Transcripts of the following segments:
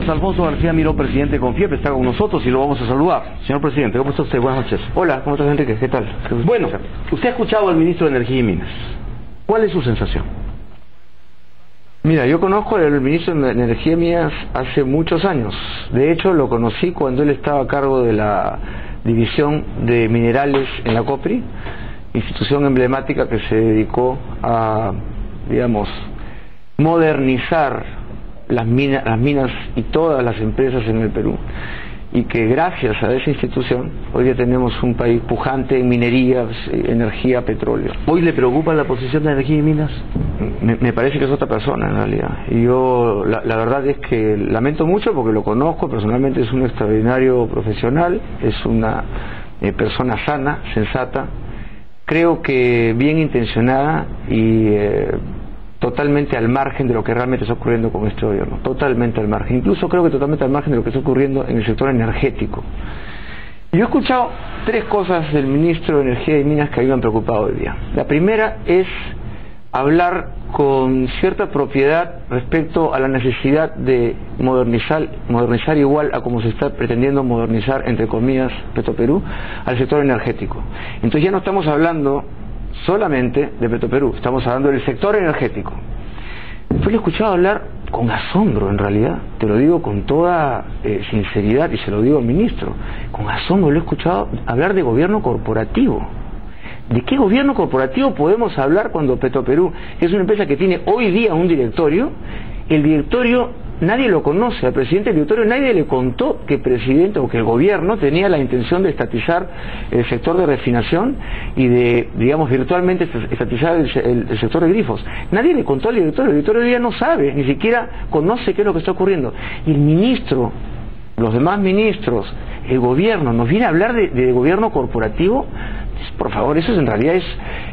Carlos Alfonso García Miró, presidente de Confiep, está con nosotros y lo vamos a saludar. Señor presidente, ¿cómo está usted? Buenas noches. Hola, ¿cómo estás, Enrique? ¿Qué tal? Bueno, usted ha escuchado al ministro de Energía y Minas. ¿Cuál es su sensación? Mira, yo conozco al ministro de Energía y Minas hace muchos años. De hecho, lo conocí cuando él estaba a cargo de la división de minerales en la COPRI, institución emblemática que se dedicó a, digamos, modernizar las minas y todas las empresas en el Perú, y que gracias a esa institución hoy ya tenemos un país pujante en minería, energía, petróleo. ¿Hoy le preocupa la posición de Energía y Minas? Me parece que es otra persona en realidad, y yo la verdad es que lamento mucho porque lo conozco personalmente, es un extraordinario profesional, es una persona sana, sensata, creo que bien intencionada y totalmente al margen de lo que realmente está ocurriendo con este gobierno, totalmente al margen, incluso creo que totalmente al margen de lo que está ocurriendo en el sector energético. Yo he escuchado tres cosas del ministro de Energía y Minas que a mí me han preocupado hoy día. La primera es hablar con cierta propiedad respecto a la necesidad de modernizar igual a como se está pretendiendo modernizar, entre comillas, Petroperú, al sector energético. Entonces ya no estamos hablando solamente de Petroperú, estamos hablando del sector energético. Yo lo he escuchado hablar con asombro, en realidad, te lo digo con toda sinceridad y se lo digo al ministro, con asombro lo he escuchado hablar de gobierno corporativo. ¿De qué gobierno corporativo podemos hablar cuando Petroperú es una empresa que tiene hoy día un directorio? El directorio nadie lo conoce, al presidente del directorio nadie le contó que el presidente o que el gobierno tenía la intención de estatizar el sector de refinación y de, digamos, virtualmente estatizar el sector de grifos. Nadie le contó al directorio, el directorio ya no sabe, ni siquiera conoce qué es lo que está ocurriendo. Y el ministro, los demás ministros, el gobierno, nos viene a hablar de gobierno corporativo. Por favor, eso en realidad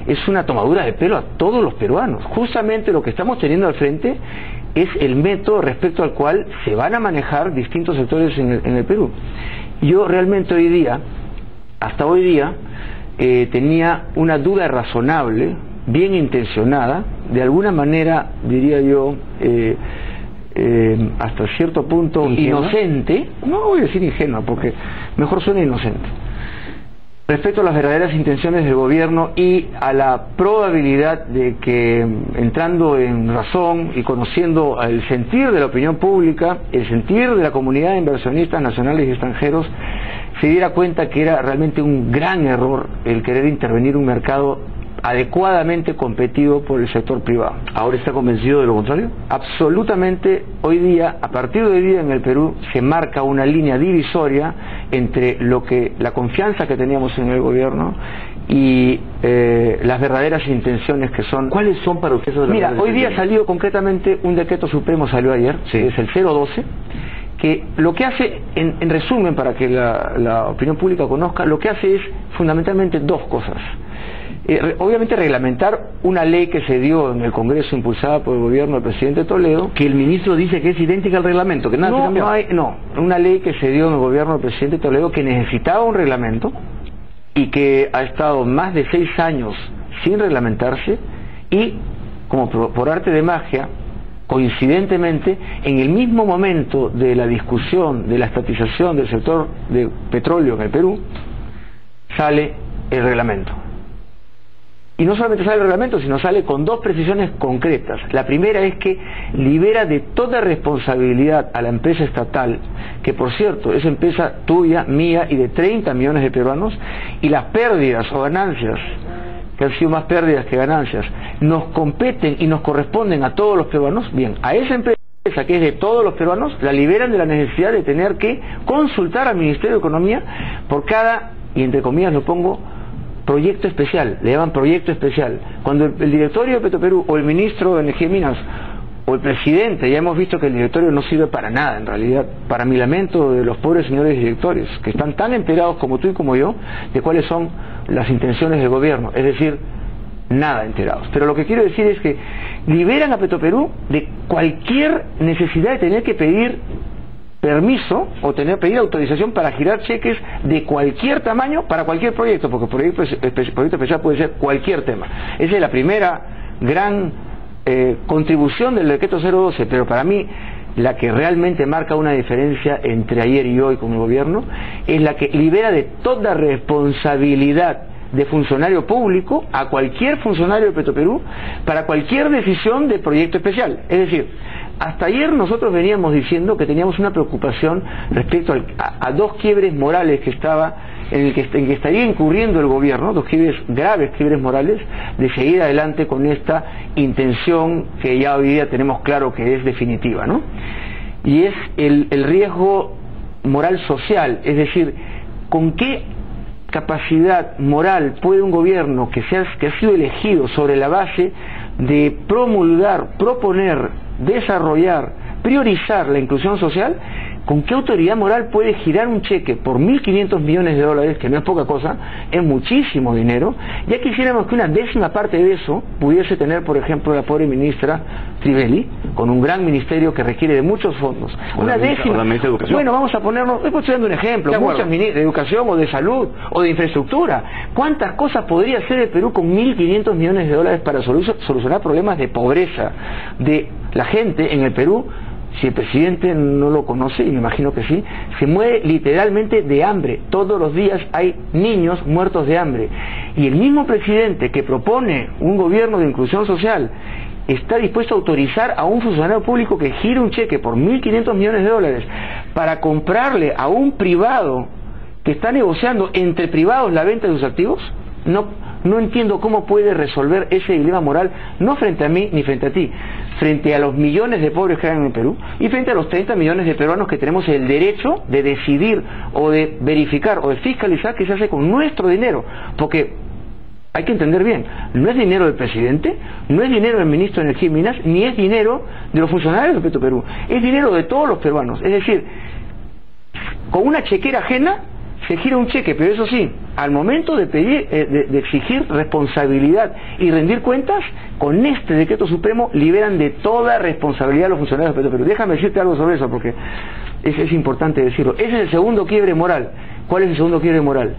es una tomadura de pelo a todos los peruanos. Justamente lo que estamos teniendo al frente es el método respecto al cual se van a manejar distintos sectores en el Perú. Yo realmente hoy día, hasta hoy día, tenía una duda razonable, bien intencionada, de alguna manera, diría yo, hasta cierto punto inocente, no voy a decir ingenua porque mejor suena inocente, respecto a las verdaderas intenciones del gobierno y a la probabilidad de que, entrando en razón y conociendo el sentir de la opinión pública, el sentir de la comunidad de inversionistas nacionales y extranjeros, se diera cuenta que era realmente un gran error el querer intervenir un mercado adecuadamente competido por el sector privado. ¿Ahora está convencido de lo contrario? Absolutamente. Hoy día, a partir de hoy día en el Perú, se marca una línea divisoria entre la confianza que teníamos en el gobierno y las verdaderas intenciones que son. ¿Cuáles son para ustedes? Mira, hoy día salió concretamente un decreto supremo, salió ayer, sí, es el 012, que lo que hace, en resumen, para que la opinión pública conozca, lo que hace es fundamentalmente dos cosas. Obviamente reglamentar una ley que se dio en el Congreso impulsada por el gobierno del presidente Toledo, que el ministro dice que es idéntica al reglamento, que nada se cambió. No, una ley que se dio en el gobierno del presidente Toledo que necesitaba un reglamento y que ha estado más de 6 años sin reglamentarse y, como por arte de magia, coincidentemente, en el mismo momento de la discusión de la estatización del sector de petróleo en el Perú, sale el reglamento. Y no solamente sale el reglamento, sino sale con dos precisiones concretas. La primera es que libera de toda responsabilidad a la empresa estatal, que por cierto es empresa tuya, mía y de 30 millones de peruanos, y las pérdidas o ganancias, que han sido más pérdidas que ganancias, nos competen y nos corresponden a todos los peruanos. Bien, a esa empresa que es de todos los peruanos, la liberan de la necesidad de tener que consultar al Ministerio de Economía por cada, y entre comillas lo pongo, proyecto especial, le llaman proyecto especial. Cuando el directorio de Petroperú o el ministro de Energía y Minas o el presidente, ya hemos visto que el directorio no sirve para nada en realidad, para mi lamento de los pobres señores directores, que están tan enterados como tú y como yo de cuáles son las intenciones del gobierno, es decir, nada enterados. Pero lo que quiero decir es que liberan a Petroperú de cualquier necesidad de tener que pedir permiso o pedir autorización para girar cheques de cualquier tamaño para cualquier proyecto, porque proyecto especial puede ser cualquier tema. Esa es la primera gran contribución del decreto 012, pero para mí la que realmente marca una diferencia entre ayer y hoy con el gobierno, es la que libera de toda responsabilidad de funcionario público a cualquier funcionario de Petroperú para cualquier decisión de proyecto especial. Es decir, hasta ayer nosotros veníamos diciendo que teníamos una preocupación respecto a dos quiebres morales que en que estaría incurriendo el gobierno, dos graves quiebres morales, de seguir adelante con esta intención que ya hoy día tenemos claro que es definitiva, ¿no? Y es el riesgo moral social, es decir, ¿con qué capacidad moral puede un gobierno que ha sido elegido sobre la base de promulgar, proponer, desarrollar, priorizar la inclusión social, con qué autoridad moral puede girar un cheque por 1.500 millones de dólares, que no es poca cosa, es muchísimo dinero? Ya quisiéramos que una décima parte de eso pudiese tener, por ejemplo, la pobre ministra Trivelli, con un gran ministerio que requiere de muchos fondos. Una décima. Bueno, vamos a ponernos, estoy dando un ejemplo, muchas ministras de educación o de salud o de infraestructura. ¿Cuántas cosas podría hacer el Perú con 1.500 millones de dólares para solucionar problemas de pobreza de la gente en el Perú? Si el presidente no lo conoce, y me imagino que sí, se muere literalmente de hambre. Todos los días hay niños muertos de hambre. Y el mismo presidente que propone un gobierno de inclusión social está dispuesto a autorizar a un funcionario público que gire un cheque por 1.500 millones de dólares para comprarle a un privado que está negociando entre privados la venta de sus activos. No entiendo cómo puede resolver ese dilema moral, no frente a mí ni frente a ti, frente a los millones de pobres que hay en el Perú y frente a los 30 millones de peruanos que tenemos el derecho de decidir o de verificar o de fiscalizar qué se hace con nuestro dinero, porque hay que entender bien, no es dinero del presidente, no es dinero del ministro de Energía y Minas, ni es dinero de los funcionarios de Petroperú, es dinero de todos los peruanos. Es decir, con una chequera ajena se gira un cheque, pero eso sí, al momento de pedir, de exigir responsabilidad y rendir cuentas, con este decreto supremo liberan de toda responsabilidad a los funcionarios de Petroperú. Déjame decirte algo sobre eso, porque es importante decirlo. Ese es el segundo quiebre moral. ¿Cuál es el segundo quiebre moral?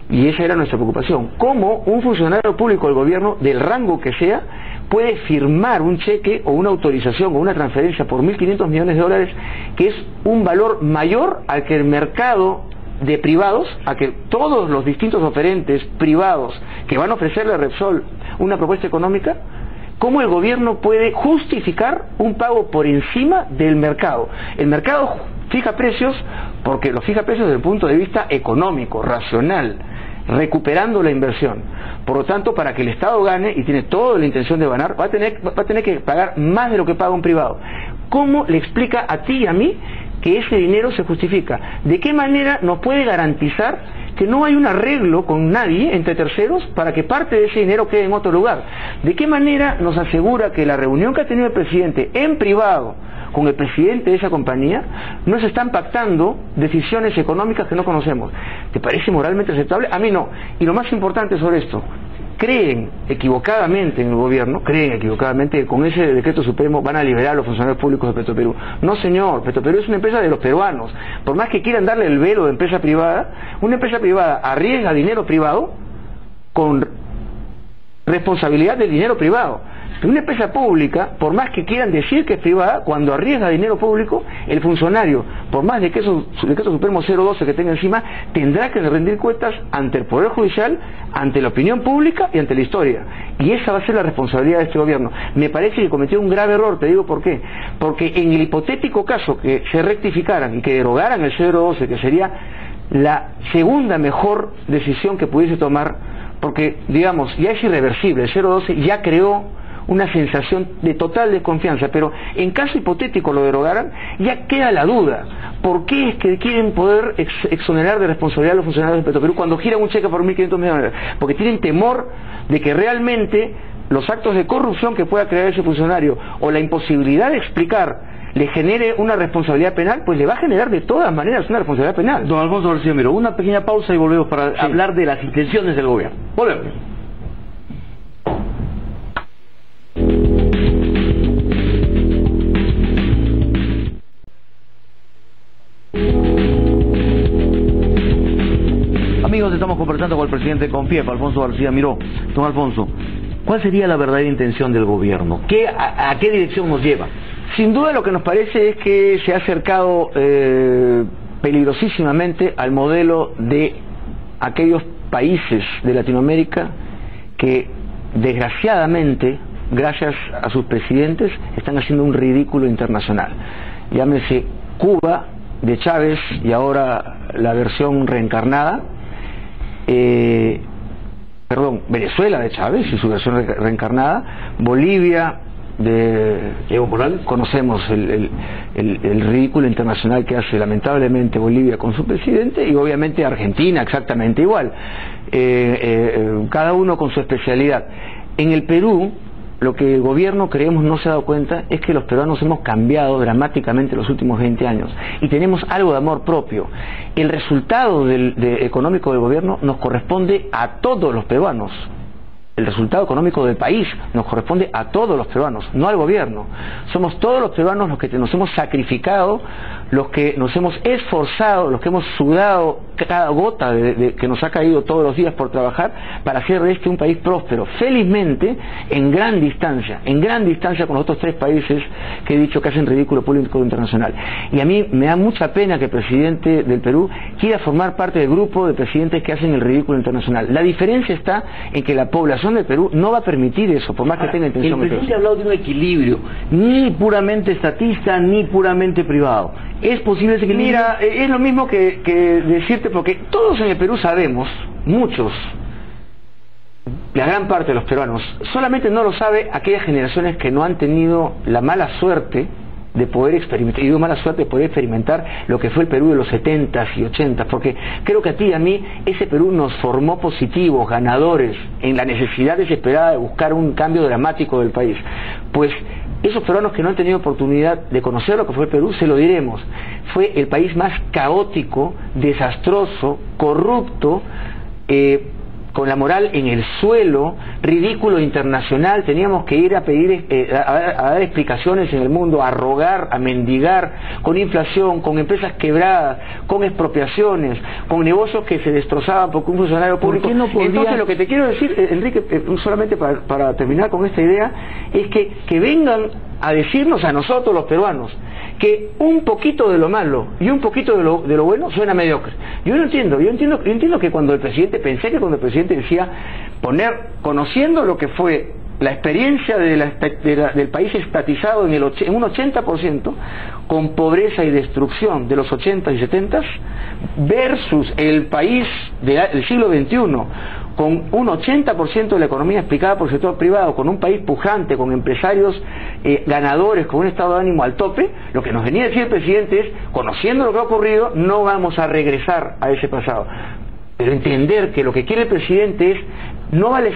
Y esa era nuestra preocupación. ¿Cómo un funcionario público del gobierno, del rango que sea, puede firmar un cheque o una autorización o una transferencia por 1.500 millones de dólares, que es un valor mayor al que el mercado de privados, a que todos los distintos oferentes privados que van a ofrecerle a Repsol una propuesta económica? ¿Cómo el gobierno puede justificar un pago por encima del mercado? El mercado fija precios porque los fija precios desde el punto de vista económico, racional, recuperando la inversión. Por lo tanto, para que el Estado gane, y tiene toda la intención de ganar, va a tener que pagar más de lo que paga un privado. ¿Cómo le explica a ti y a mí que ese dinero se justifica? ¿De qué manera nos puede garantizar que no hay un arreglo con nadie entre terceros para que parte de ese dinero quede en otro lugar? ¿De qué manera nos asegura que la reunión que ha tenido el presidente en privado con el presidente de esa compañía no se están pactando decisiones económicas que no conocemos? ¿Te parece moralmente aceptable? A mí no. Y lo más importante sobre esto, creen equivocadamente en el gobierno, creen equivocadamente que con ese decreto supremo van a liberar a los funcionarios públicos de Petroperú. No, señor, Petroperú es una empresa de los peruanos. Por más que quieran darle el velo de empresa privada, una empresa privada arriesga dinero privado con responsabilidad del dinero privado. Una empresa pública, por más que quieran decir que es privada, cuando arriesga dinero público, el funcionario, por más de que eso decreto supremo 012 que tenga encima, tendrá que rendir cuentas ante el Poder Judicial, ante la opinión pública y ante la historia. Y esa va a ser la responsabilidad de este gobierno. Me parece que cometió un grave error, te digo por qué. Porque en el hipotético caso que se rectificaran y que derogaran el 012, que sería la segunda mejor decisión que pudiese tomar, porque, digamos, ya es irreversible, el 012 ya creó una sensación de total desconfianza, pero en caso hipotético lo derogaran, ya queda la duda. ¿Por qué es que quieren poder exonerar de responsabilidad a los funcionarios de Petroperú cuando giran un cheque por 1.500 millones? Porque tienen temor de que realmente los actos de corrupción que pueda crear ese funcionario o la imposibilidad de explicar le genere una responsabilidad penal, pues le va a generar de todas maneras una responsabilidad penal. Don Alfonso García Miró, una pequeña pausa y volvemos para hablar de las intenciones del gobierno. Volvemos. Amigos, estamos conversando con el presidente de CONFIEP, Alfonso García Miró. Don Alfonso, ¿cuál sería la verdadera intención del gobierno? ¿A qué dirección nos lleva? Sin duda lo que nos parece es que se ha acercado peligrosísimamente al modelo de aquellos países de Latinoamérica que desgraciadamente, gracias a sus presidentes, están haciendo un ridículo internacional. Llámese Cuba de Chávez y ahora la versión reencarnada, Venezuela de Chávez y su versión reencarnada, Bolivia de Evo Morales. Conocemos el ridículo internacional que hace lamentablemente Bolivia con su presidente, y obviamente Argentina exactamente igual, cada uno con su especialidad. En el Perú, lo que el gobierno, creemos, no se ha dado cuenta es que los peruanos hemos cambiado dramáticamente los últimos 20 años y tenemos algo de amor propio. El resultado económico del gobierno nos corresponde a todos los peruanos. El resultado económico del país nos corresponde a todos los peruanos, no al gobierno. Somos todos los peruanos los que nos hemos sacrificado, los que nos hemos esforzado, los que hemos sudado cada gota que nos ha caído todos los días por trabajar para hacer de este un país próspero. Felizmente, en gran distancia con los otros 3 países que he dicho que hacen ridículo público internacional. Y a mí me da mucha pena que el presidente del Perú quiera formar parte del grupo de presidentes que hacen el ridículo internacional. La diferencia está en que la población del Perú no va a permitir eso, por más que tenga intención. El presidente ha hablado de un equilibrio, ni puramente estatista, ni puramente privado. ¿Es posible ese equilibrio? Mira, es lo mismo que decirte, porque todos en el Perú sabemos, muchos, la gran parte de los peruanos, solamente no lo sabe aquellas generaciones que no han tenido la mala suerte de poder experimentar, y digo mala suerte, de poder experimentar lo que fue el Perú de los 70s y 80s, porque creo que a ti y a mí ese Perú nos formó positivos, ganadores, en la necesidad desesperada de buscar un cambio dramático del país. Pues esos peruanos que no han tenido oportunidad de conocer lo que fue el Perú, se lo diremos, fue el país más caótico, desastroso, corrupto, con la moral en el suelo, ridículo internacional. Teníamos que ir a pedir, a dar explicaciones en el mundo, a rogar, a mendigar, con inflación, con empresas quebradas, con expropiaciones, con negocios que se destrozaban porque un funcionario público. ¿Por qué no podía? Entonces lo que te quiero decir, Enrique, solamente para terminar con esta idea, es que vengan a decirnos a nosotros los peruanos que un poquito de lo malo y un poquito de lo bueno suena mediocre. Yo entiendo que cuando el presidente, pensé que cuando el presidente decía conociendo lo que fue la experiencia del país estatizado en un 80%, con pobreza y destrucción de los 80s y 70s, versus el país del siglo XXI, con un 80% de la economía explicada por el sector privado, con un país pujante, con empresarios ganadores, con un estado de ánimo al tope, lo que nos venía a decir el presidente es, conociendo lo que ha ocurrido, no vamos a regresar a ese pasado. Pero entender que lo que quiere el presidente es, no vale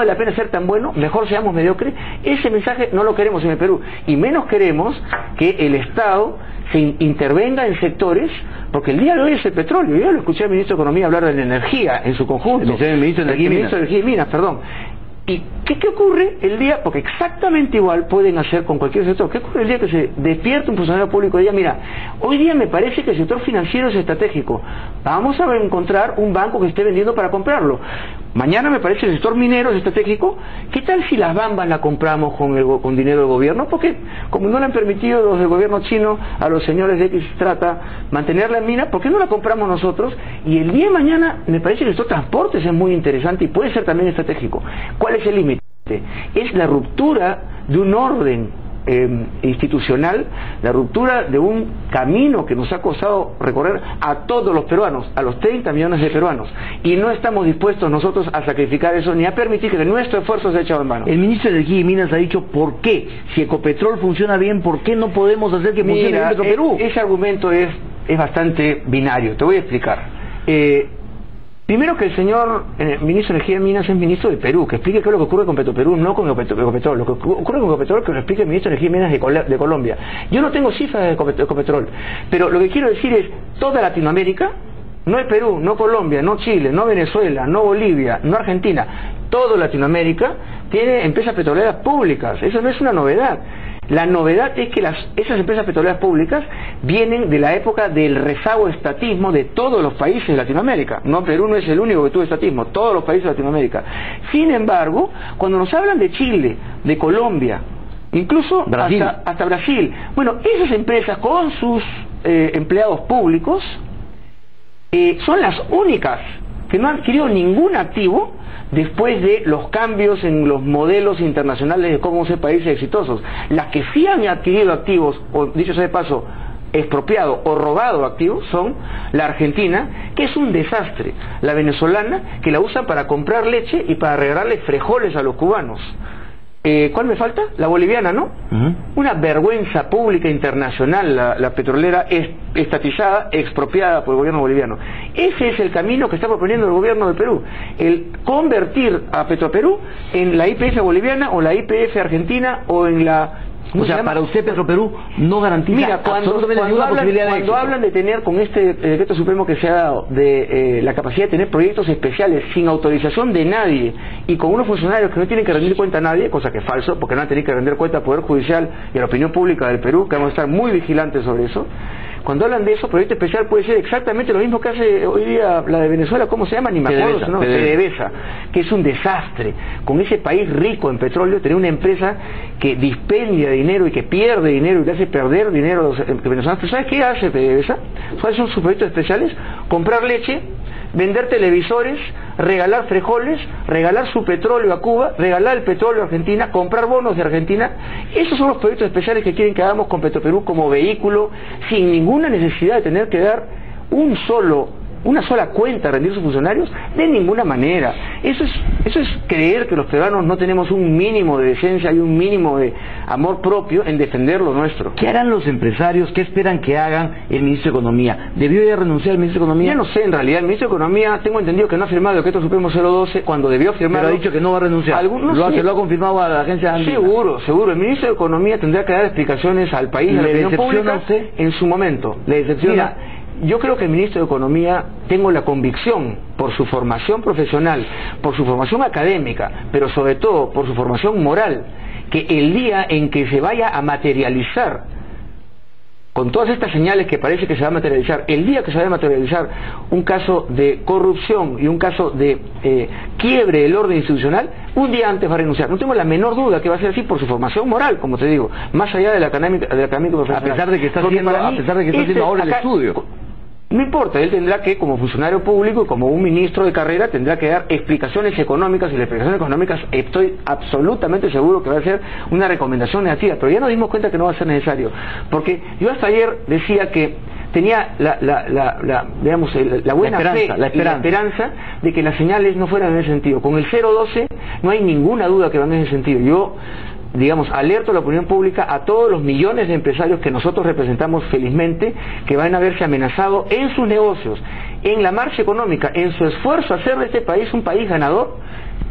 la pena ser tan bueno, mejor seamos mediocres, ese mensaje no lo queremos en el Perú, y menos queremos que el Estado se intervenga en sectores, porque el día de hoy es el petróleo. Yo lo escuché al ministro de Economía hablar de la energía en su conjunto, el ministro de Energía y Minas, perdón. ¿Y qué ocurre el día? Porque exactamente igual pueden hacer con cualquier sector. ¿Qué ocurre el día que se despierta un funcionario público y diga, mira, hoy día me parece que el sector financiero es estratégico, vamos a encontrar un banco que esté vendiendo para comprarlo? Mañana me parece que el sector minero es estratégico, ¿qué tal si las bambas la compramos con dinero del gobierno? Porque como no le han permitido los del gobierno chino a los señores de X Strata mantenerla en mina, ¿por qué no la compramos nosotros? Y el día de mañana me parece que el sector transportes es muy interesante y puede ser también estratégico. ¿Cuál es el límite? Es la ruptura de un orden institucional, la ruptura de un camino que nos ha costado recorrer a todos los peruanos, a los 30 millones de peruanos, y no estamos dispuestos nosotros a sacrificar eso ni a permitir que nuestro esfuerzo sea echado en vano. El ministro de Energía y Minas ha dicho por qué, si Ecopetrol funciona bien, ¿por qué no podemos hacer que funcione bien Petroperú? Ese argumento es bastante binario, te voy a explicar. Primero que el señor ministro de Energía y Minas es ministro de Perú, que explique qué es lo que ocurre con Petroperú, no con Ecopetrol. Lo que ocurre con Ecopetrol que lo explique el ministro de Energía y Minas de Colombia. Yo no tengo cifras de Ecopetrol, pero lo que quiero decir es, toda Latinoamérica, no el Perú, no Colombia, no Chile, no Venezuela, no Bolivia, no Argentina, toda Latinoamérica tiene empresas petroleras públicas. Eso no es una novedad. La novedad es que esas empresas petroleras públicas vienen de la época del rezago estatismo de todos los países de Latinoamérica. No, Perú no es el único que tuvo estatismo, todos los países de Latinoamérica. Sin embargo, cuando nos hablan de Chile, de Colombia, incluso Brasil. hasta Brasil. Bueno, esas empresas con sus empleados públicos son las únicas que no han adquirido ningún activo después de los cambios en los modelos internacionales de cómo ser países exitosos. Las que sí han adquirido activos, o dicho sea de paso, expropiado o robado activos, son la Argentina, que es un desastre, la venezolana, que la usan para comprar leche y para regalarle frijoles a los cubanos. ¿Cuál me falta? La boliviana, ¿no? Una vergüenza pública internacional, la petrolera estatizada, expropiada por el gobierno boliviano. Ese es el camino que está proponiendo el gobierno de Perú, el convertir a Petroperú en la YPF boliviana o la YPF argentina o en la... O sea, para usted Petroperú no garantiza. Mira, cuando hablan de tener con este decreto supremo que se ha dado de la capacidad de tener proyectos especiales sin autorización de nadie y con unos funcionarios que no tienen que rendir cuenta a nadie, cosa que es falso, porque no han tenido que rendir cuenta al Poder Judicial y a la opinión pública del Perú, que vamos a estar muy vigilantes sobre eso. Cuando hablan de eso, proyecto especial puede ser exactamente lo mismo que hace hoy día la de Venezuela, ¿cómo se llama? Ni me acuerdo, ¿no? PDVSA, que es un desastre. Con ese país rico en petróleo, tener una empresa que dispendia dinero y que pierde dinero y que hace perder dinero a los venezolanos. ¿Sabes qué hace PDVSA? ¿Cuáles son sus proyectos especiales? Comprar leche, vender televisores, regalar frijoles, regalar su petróleo a Cuba, regalar el petróleo a Argentina, comprar bonos de Argentina. Esos son los proyectos especiales que quieren que hagamos con Petroperú como vehículo, sin ninguna necesidad de tener que dar una sola cuenta a rendir sus funcionarios, de ninguna manera. Eso es creer que los peruanos no tenemos un mínimo de decencia y un mínimo de amor propio en defender lo nuestro. ¿Qué harán los empresarios? ¿Qué esperan que hagan el ministro de Economía? ¿Debió ya renunciar el ministro de Economía? Ya no sé, en realidad, el ministro de Economía, tengo entendido que no ha firmado el decreto supremo 012 cuando debió firmar. Pero ha dicho que no va a renunciar. Se lo ha confirmado a la agencia andina. Seguro. El ministro de Economía tendrá que dar explicaciones al país, a la opinión pública, en su momento. ¿Le decepciona? Mira, yo creo que el ministro de Economía, tengo la convicción, por su formación profesional, por su formación académica, pero sobre todo por su formación moral, que el día en que se vaya a materializar, con todas estas señales que parece que se va a materializar, el día que se vaya a materializar un caso de corrupción y un caso de quiebre del orden institucional, un día antes va a renunciar. No tengo la menor duda que va a ser así por su formación moral, como te digo, más allá del académico profesional. A pesar de que está haciendo ahora el estudio. No importa, él tendrá que, como funcionario público y como un ministro de carrera, tendrá que dar explicaciones económicas, y las explicaciones económicas estoy absolutamente seguro que va a ser una recomendación negativa, pero ya nos dimos cuenta que no va a ser necesario, porque yo hasta ayer decía que tenía la buena fe, la esperanza de que las señales no fueran en ese sentido. Con el 012 no hay ninguna duda que van en ese sentido. Yo, alerto a la opinión pública, a todos los millones de empresarios que nosotros representamos felizmente, que van a verse amenazados en sus negocios, en la marcha económica, en su esfuerzo a hacer de este país un país ganador.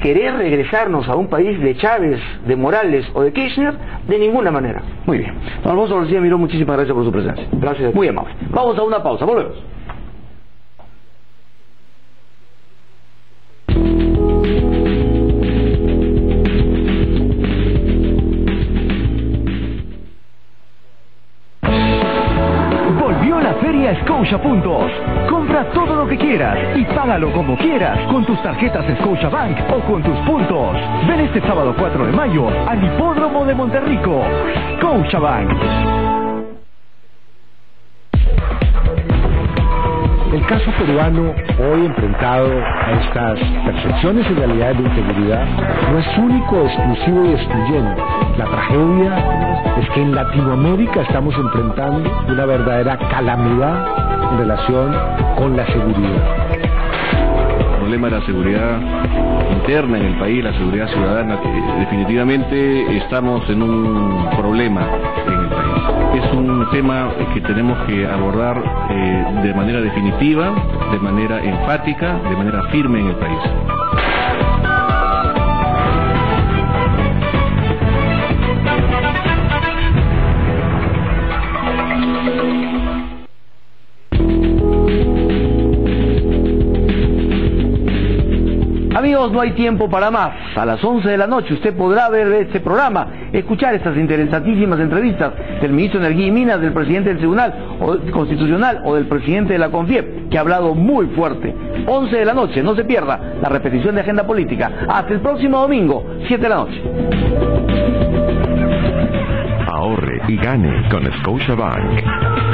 Querer regresarnos a un país de Chávez, de Morales o de Kirchner, de ninguna manera. Muy bien. Don Alfonso García Miró, muchísimas gracias por su presencia. Gracias. Muy amable. Vamos a una pausa, volvemos. Feria Scotia Puntos. Compra todo lo que quieras y págalo como quieras con tus tarjetas Scotiabank o con tus puntos. Ven este sábado 4 de mayo al Hipódromo de Monterrico. Scotiabank. El caso peruano, hoy enfrentado a estas percepciones y realidades de inseguridad, no es único, exclusivo y excluyente. La tragedia es que en Latinoamérica estamos enfrentando una verdadera calamidad en relación con la seguridad. El problema de la seguridad interna en el país, la seguridad ciudadana, definitivamente estamos en un problema en el país. Es un tema que tenemos que abordar de manera definitiva, de manera enfática, de manera firme en el país. Amigos, no hay tiempo para más. A las 11 de la noche usted podrá ver este programa, escuchar estas interesantísimas entrevistas del ministro de Energía y Minas, del presidente del Tribunal Constitucional o del presidente de la CONFIEP, que ha hablado muy fuerte. 11 de la noche, no se pierda la repetición de Agenda Política. Hasta el próximo domingo, 7 de la noche. y gane con Scotiabank.